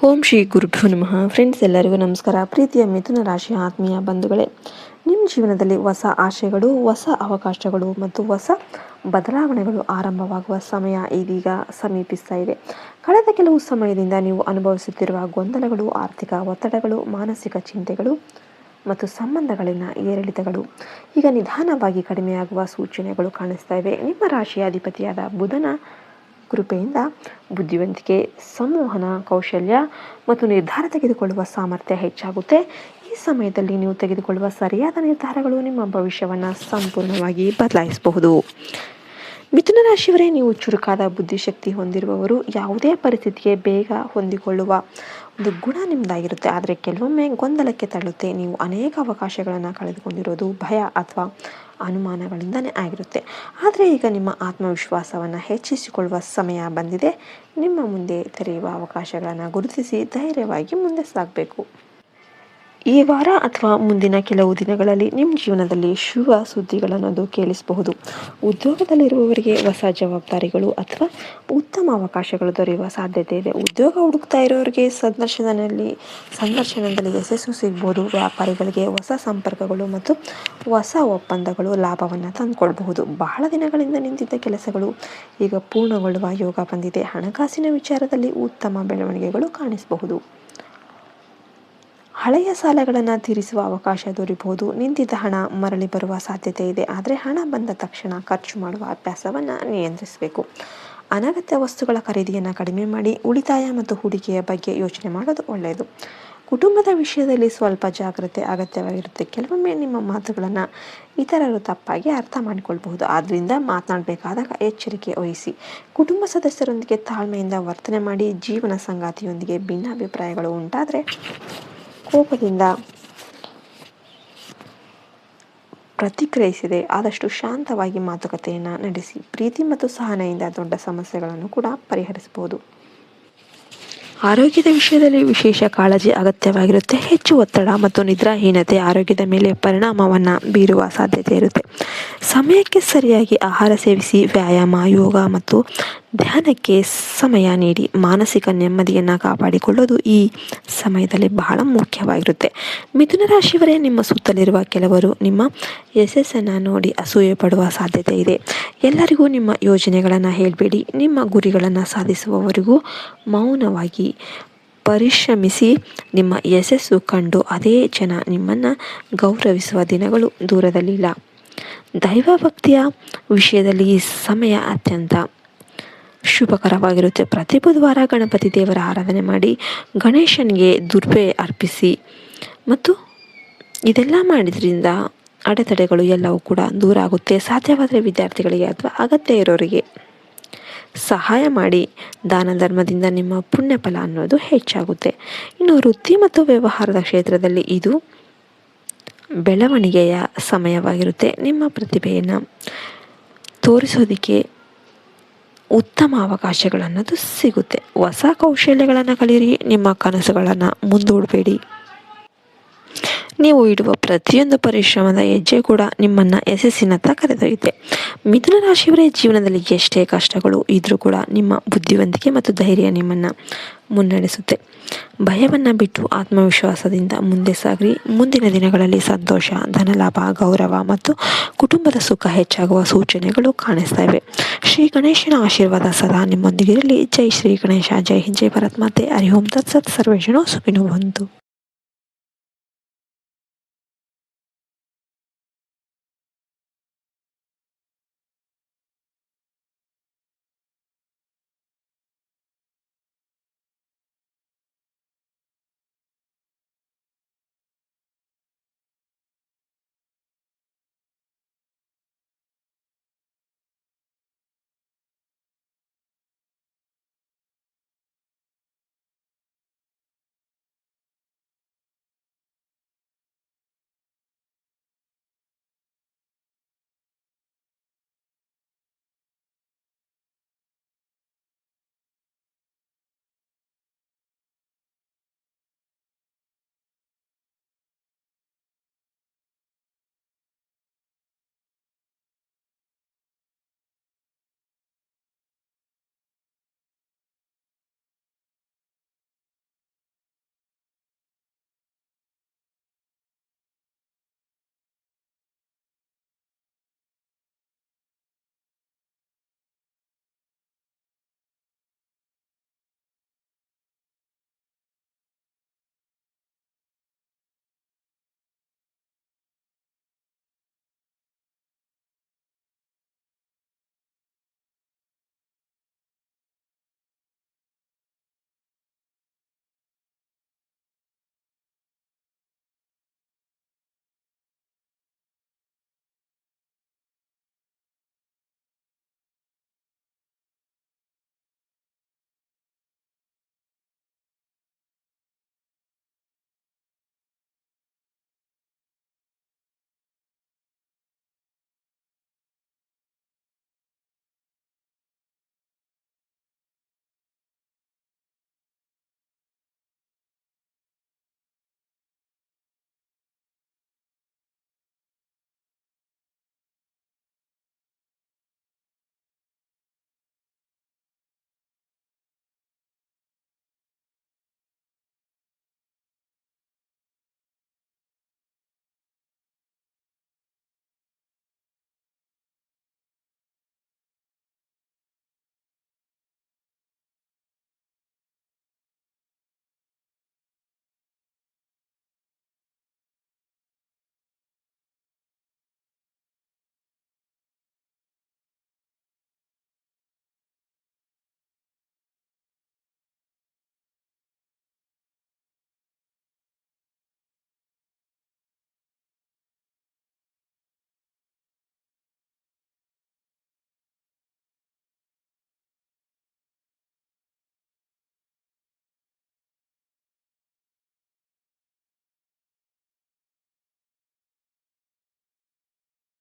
ಓಂ ಶ್ರೀ ಗುರುಭ್ಯೋ ನಮಃ. ಫ್ರೆಂಡ್ಸ್, ಎಲ್ಲರಿಗೂ ನಮಸ್ಕಾರ. ಪ್ರೀತಿಯ ಮಿಥುನ ರಾಶಿಯ ಆತ್ಮೀಯ ಬಂಧುಗಳೇ, ನಿಮ್ಮ ಜೀವನದಲ್ಲಿ ಹೊಸ ಆಶಯಗಳು, ಹೊಸ ಅವಕಾಶಗಳು ಮತ್ತು ಹೊಸ ಬದಲಾವಣೆಗಳು ಆರಂಭವಾಗುವ ಸಮಯ ಇದೀಗ ಸಮೀಪಿಸ್ತಾ ಇದೆ. ಕಳೆದ ಕೆಲವು ಸಮಯದಿಂದ ನೀವು ಅನುಭವಿಸುತ್ತಿರುವ ಗೊಂದಲಗಳು, ಆರ್ಥಿಕ ಒತ್ತಡಗಳು, ಮಾನಸಿಕ ಚಿಂತೆಗಳು ಮತ್ತು ಸಂಬಂಧಗಳಲ್ಲಿನ ಏರಿಳಿತಗಳು ಈಗ ನಿಧಾನವಾಗಿ ಕಡಿಮೆಯಾಗುವ ಸೂಚನೆಗಳು ಕಾಣಿಸ್ತಾ ಇವೆ. ನಿಮ್ಮ ರಾಶಿಯ ಅಧಿಪತಿಯಾದ ಬುಧನ ಕೃಪೆಯಿಂದ ಬುದ್ಧಿವಂತಿಕೆ, ಸಂವಹನ ಕೌಶಲ್ಯ ಮತ್ತು ನಿರ್ಧಾರ ತೆಗೆದುಕೊಳ್ಳುವ ಸಾಮರ್ಥ್ಯ ಹೆಚ್ಚಾಗುತ್ತೆ. ಈ ಸಮಯದಲ್ಲಿ ನೀವು ತೆಗೆದುಕೊಳ್ಳುವ ಸರಿಯಾದ ನಿರ್ಧಾರಗಳು ನಿಮ್ಮ ಭವಿಷ್ಯವನ್ನು ಸಂಪೂರ್ಣವಾಗಿ ಬದಲಾಯಿಸಬಹುದು. ಮಿಥುನ ರಾಶಿಯವರೇ, ನೀವು ಚುರುಕಾದ ಬುದ್ಧಿಶಕ್ತಿ ಹೊಂದಿರುವವರು. ಯಾವುದೇ ಪರಿಸ್ಥಿತಿಗೆ ಬೇಗ ಹೊಂದಿಕೊಳ್ಳುವ ಒಂದು ಗುಣ ನಿಮ್ಮದಾಗಿರುತ್ತೆ. ಆದರೆ ಕೆಲವೊಮ್ಮೆ ಗೊಂದಲಕ್ಕೆ ತಳ್ಳುತ್ತೆ. ನೀವು ಅನೇಕ ಅವಕಾಶಗಳನ್ನು ಕಳೆದುಕೊಂಡಿರೋದು ಭಯ ಅಥವಾ ಅನುಮಾನಗಳಿಂದನೇ ಆಗಿರುತ್ತೆ. ಆದರೆ ಈಗ ನಿಮ್ಮ ಆತ್ಮವಿಶ್ವಾಸವನ್ನು ಹೆಚ್ಚಿಸಿಕೊಳ್ಳುವ ಸಮಯ ಬಂದಿದೆ. ನಿಮ್ಮ ಮುಂದೆ ತೆರೆಯುವ ಅವಕಾಶಗಳನ್ನು ಗುರುತಿಸಿ ಧೈರ್ಯವಾಗಿ ಮುಂದೆ ಸಾಗಬೇಕು. ಈ ವಾರ ಅಥವಾ ಮುಂದಿನ ಕೆಲವು ದಿನಗಳಲ್ಲಿ ನಿಮ್ಮ ಜೀವನದಲ್ಲಿ ಶುಭ ಸುದ್ದಿಗಳನ್ನೋದು ಕೇಳಿಸಬಹುದು. ಉದ್ಯೋಗದಲ್ಲಿರುವವರಿಗೆ ಹೊಸ ಜವಾಬ್ದಾರಿಗಳು ಅಥವಾ ಉತ್ತಮ ಅವಕಾಶಗಳು ದೊರೆಯುವ ಸಾಧ್ಯತೆ ಇದೆ. ಉದ್ಯೋಗ ಹುಡುಕ್ತಾ ಇರೋರಿಗೆ ಸಂದರ್ಶನದಲ್ಲಿ ಯಶಸ್ಸು ಸಿಗ್ಬೋದು. ವ್ಯಾಪಾರಿಗಳಿಗೆ ಹೊಸ ಸಂಪರ್ಕಗಳು ಮತ್ತು ಹೊಸ ಒಪ್ಪಂದಗಳು ಲಾಭವನ್ನು ತಂದುಕೊಳ್ಬಹುದು. ಬಹಳ ದಿನಗಳಿಂದ ನಿಂತಿದ್ದ ಕೆಲಸಗಳು ಈಗ ಪೂರ್ಣಗೊಳ್ಳುವ ಯೋಗ ಬಂದಿದೆ. ಹಣಕಾಸಿನ ವಿಚಾರದಲ್ಲಿ ಉತ್ತಮ ಬೆಳವಣಿಗೆಗಳು ಕಾಣಿಸಬಹುದು. ಹಳೆಯ ಸಾಲಗಳನ್ನು ತೀರಿಸುವ ಅವಕಾಶ ದೊರೆಯಬಹುದು. ನಿಂತಿದ್ದ ಹಣ ಮರಳಿ ಬರುವ ಸಾಧ್ಯತೆ ಇದೆ. ಆದರೆ ಹಣ ಬಂದ ತಕ್ಷಣ ಖರ್ಚು ಮಾಡುವ ಅಭ್ಯಾಸವನ್ನು ನಿಯಂತ್ರಿಸಬೇಕು. ಅನಗತ್ಯ ವಸ್ತುಗಳ ಖರೀದಿಯನ್ನು ಕಡಿಮೆ ಮಾಡಿ ಉಳಿತಾಯ ಮತ್ತು ಹೂಡಿಕೆಯ ಬಗ್ಗೆ ಯೋಚನೆ ಮಾಡೋದು ಒಳ್ಳೆಯದು. ಕುಟುಂಬದ ವಿಷಯದಲ್ಲಿ ಸ್ವಲ್ಪ ಜಾಗ್ರತೆ ಅಗತ್ಯವಾಗಿರುತ್ತೆ. ಕೆಲವೊಮ್ಮೆ ನಿಮ್ಮ ಮಾತುಗಳನ್ನು ಇತರರು ತಪ್ಪಾಗಿ ಅರ್ಥ ಮಾಡಿಕೊಳ್ಬಹುದು. ಆದ್ದರಿಂದ ಮಾತನಾಡಬೇಕಾದಾಗ ಎಚ್ಚರಿಕೆ ವಹಿಸಿ. ಕುಟುಂಬ ಸದಸ್ಯರೊಂದಿಗೆ ತಾಳ್ಮೆಯಿಂದ ವರ್ತನೆ ಮಾಡಿ. ಜೀವನ ಸಂಗಾತಿಯೊಂದಿಗೆ ಭಿನ್ನಾಭಿಪ್ರಾಯಗಳು ಉಂಟಾದರೆ ಕೋಪದಿಂದ ಪ್ರತಿಕ್ರಿಯಿಸದೆ ಆದಷ್ಟು ಶಾಂತವಾಗಿ ಮಾತುಕತೆಯನ್ನು ನಡೆಸಿ. ಪ್ರೀತಿ ಮತ್ತು ಸಹನೆಯಿಂದ ದೊಡ್ಡ ಸಮಸ್ಯೆಗಳನ್ನು ಕೂಡ ಪರಿಹರಿಸಬಹುದು. ಆರೋಗ್ಯದ ವಿಷಯದಲ್ಲಿ ವಿಶೇಷ ಕಾಳಜಿ ಅಗತ್ಯವಾಗಿರುತ್ತೆ. ಹೆಚ್ಚು ಒತ್ತಡ ಮತ್ತು ನಿದ್ರಾಹೀನತೆ ಆರೋಗ್ಯದ ಮೇಲೆ ಪರಿಣಾಮವನ್ನು ಬೀರುವ ಸಾಧ್ಯತೆ ಇರುತ್ತೆ. ಸಮಯಕ್ಕೆ ಸರಿಯಾಗಿ ಆಹಾರ ಸೇವಿಸಿ. ವ್ಯಾಯಾಮ, ಯೋಗ ಮತ್ತು ಧ್ಯಾನಕ್ಕೆ ಸಮಯ ನೀಡಿ. ಮಾನಸಿಕ ನೆಮ್ಮದಿಯನ್ನು ಕಾಪಾಡಿಕೊಳ್ಳೋದು ಈ ಸಮಯದಲ್ಲಿ ಬಹಳ ಮುಖ್ಯವಾಗಿರುತ್ತೆ. ಮಿಥುನ ರಾಶಿಯವರೇ, ನಿಮ್ಮ ಸುತ್ತಲಿರುವ ಕೆಲವರು ನಿಮ್ಮ ಯಶಸ್ಸನ್ನು ನೋಡಿ ಅಸೂಯೆ ಪಡುವ ಸಾಧ್ಯತೆ ಇದೆ. ಎಲ್ಲರಿಗೂ ನಿಮ್ಮ ಯೋಜನೆಗಳನ್ನು ಹೇಳಬೇಡಿ. ನಿಮ್ಮ ಗುರಿಗಳನ್ನು ಸಾಧಿಸುವವರೆಗೂ ಮೌನವಾಗಿ ಪರಿಶ್ರಮಿಸಿ. ನಿಮ್ಮ ಯಶಸ್ಸು ಕಂಡು ಅದೇ ಜನ ನಿಮ್ಮನ್ನು ಗೌರವಿಸುವ ದಿನಗಳು ದೂರದಲ್ಲಿಲ್ಲ. ದೈವಭಕ್ತಿಯ ವಿಷಯದಲ್ಲಿ ಈ ಸಮಯ ಅತ್ಯಂತ ಶುಭಕರವಾಗಿರುತ್ತೆ. ಪ್ರತಿ ಬುಧವಾರ ಗಣಪತಿ ದೇವರ ಆರಾಧನೆ ಮಾಡಿ. ಗಣೇಶನಿಗೆ ದುರ್ಬೆ ಅರ್ಪಿಸಿ ಮತ್ತು ಇದೆಲ್ಲ ಮಾಡಿದ್ರಿಂದ ಅಡೆತಡೆಗಳು ಎಲ್ಲವೂ ಕೂಡ ದೂರ ಆಗುತ್ತೆ. ಸಾಧ್ಯವಾದರೆ ವಿದ್ಯಾರ್ಥಿಗಳಿಗೆ ಅಥವಾ ಅಗತ್ಯ ಇರೋರಿಗೆ ಸಹಾಯ ಮಾಡಿ. ದಾನ ಧರ್ಮದಿಂದ ನಿಮ್ಮ ಪುಣ್ಯ ಫಲ ಅನ್ನೋದು ಹೆಚ್ಚಾಗುತ್ತೆ. ಇನ್ನು ವೃತ್ತಿ ಮತ್ತು ವ್ಯವಹಾರದ ಕ್ಷೇತ್ರದಲ್ಲಿ ಇದು ಬೆಳವಣಿಗೆಯ ಸಮಯವಾಗಿರುತ್ತೆ. ನಿಮ್ಮ ಪ್ರತಿಭೆಯನ್ನು ತೋರಿಸೋದಕ್ಕೆ ಉತ್ತಮ ಅವಕಾಶಗಳನ್ನೋದು ಸಿಗುತ್ತೆ. ಹೊಸ ಕೌಶಲ್ಯಗಳನ್ನು ಕಲಿಯಿರಿ. ನಿಮ್ಮ ಕನಸುಗಳನ್ನು ಮುಂದೂಡಬೇಡಿ. ನೀವು ಇಡುವ ಪ್ರತಿಯೊಂದು ಪರಿಶ್ರಮದ ಹೆಜ್ಜೆ ಕೂಡ ನಿಮ್ಮನ್ನು ಯಶಸ್ಸಿನತ್ತ ಕರೆದೊಯ್ಯುತ್ತೆ. ಮಿಥುನ ರಾಶಿಯವರೇ, ಜೀವನದಲ್ಲಿ ಎಷ್ಟೇ ಕಷ್ಟಗಳು ಇದ್ರೂ ಕೂಡ ನಿಮ್ಮ ಬುದ್ಧಿವಂತಿಕೆ ಮತ್ತು ಧೈರ್ಯ ನಿಮ್ಮನ್ನು ಮುನ್ನಡೆಸುತ್ತೆ. ಭಯವನ್ನು ಬಿಟ್ಟು ಆತ್ಮವಿಶ್ವಾಸದಿಂದ ಮುಂದೆ ಸಾಗ್ರಿ. ಮುಂದಿನ ದಿನಗಳಲ್ಲಿ ಸಂತೋಷ, ಧನಲಾಭ, ಗೌರವ ಮತ್ತು ಕುಟುಂಬದ ಸುಖ ಹೆಚ್ಚಾಗುವ ಸೂಚನೆಗಳು ಕಾಣಿಸ್ತಾ ಇವೆ. ಶ್ರೀ ಗಣೇಶನ ಆಶೀರ್ವಾದ ಸದಾ ನಿಮ್ಮೊಂದಿಗಿರಲಿ. ಜೈ ಶ್ರೀ ಗಣೇಶ. ಜೈ ಹಿಂದ್, ಜೈ ಭಾರತ್ ಮಾತೆ. ಹರಿ ಓಂ ತತ್ಸತ್. ಸರ್ವೇ ಜನ ಸುಖಿನೋ ಭವಂತು.